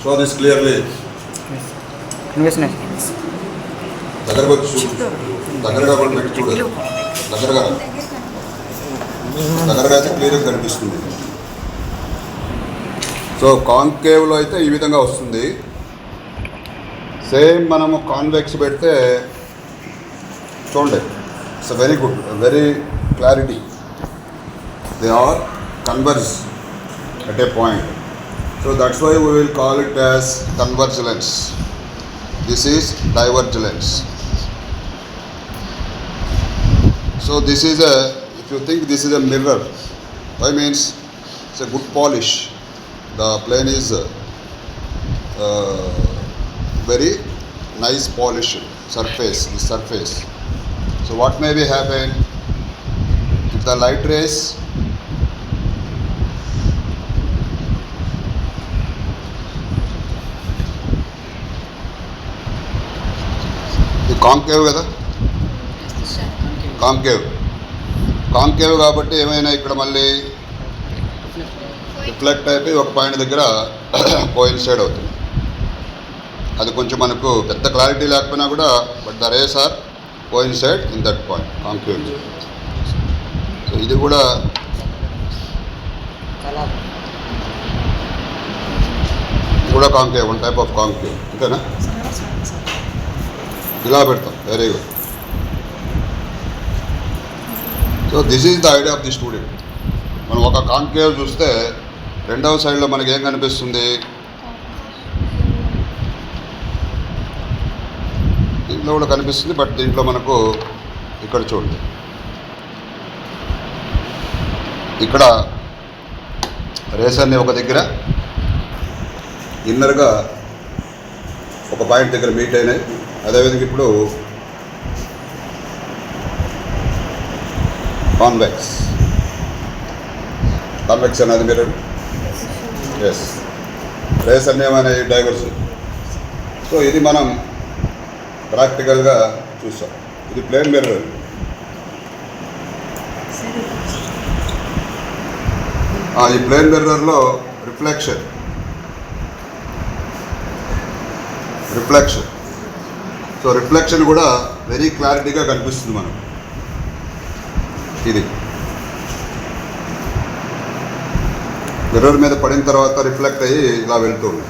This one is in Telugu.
Show this clearly. దగ్గరకు వచ్చి చూడు, దగ్గరగా కూడా పెట్టి చూడు, దగ్గరగా అయితే క్లియర్గా కనిపిస్తుంది. సో కాన్కేవ్లో అయితే ఈ విధంగా వస్తుంది. సేమ్ మనము కాన్వెక్స్ పెడితే చూడండి, it's very good, very clarity. They are converge at a point. So that's why we will call it as converge lens. This is diverge lens. So this is a, if you think this is a mirror, why means it's a good polish. The plane is very nice polished surface, this surface. So what may be happen if the light rays concave కదా, కాంకేవ్ కాబట్టి ఏమైనా ఇక్కడ మళ్ళీ రిఫ్లెక్ట్ అయిపోయి ఒక పాయింట్ దగ్గర కోయిన్సైడ్ అవుతుంది. అది కొంచెం మనకు పెద్ద క్లారిటీ లేకపోయినా కూడా, but the rays are coincide in that point concave. So ఇది కూడా concave, one type of concave, అంతేనా? ఇలా పెడతాం. Very good. So this is the idea of the student. మనం ఒక కాన్కేవ్ చూస్తే రెండవ సైడ్లో మనకి ఏం కనిపిస్తుంది? దీంట్లో కూడా కనిపిస్తుంది, బట్ దీంట్లో మనకు ఇక్కడ చూడండి, ఇక్కడ రేస్ అన్ని ఒక దగ్గర ఇన్నర్గా ఒక పాయింట్ దగ్గర మీట్ అయినాయి. అదేవిధంగా ఇప్పుడు కాన్వెక్స్ అనేది మీరు ఎస్, రేస్ అన్నీ ఏమైనా డైవర్స్. సో ఇది మనం ప్రాక్టికల్గా చూసాం. ఇది ప్లేన్ మిర్రర్. ఈ ప్లేన్ మిర్రర్లో రిఫ్లెక్షన్ సో రిఫ్లెక్షన్ కూడా వెరీ క్లారిటీగా కనిపిస్తుంది మనకు. ఇది మిర్రర్ మీద పడిన తర్వాత రిఫ్లెక్ట్ అయ్యి ఇలా వెళ్తూ ఉంది.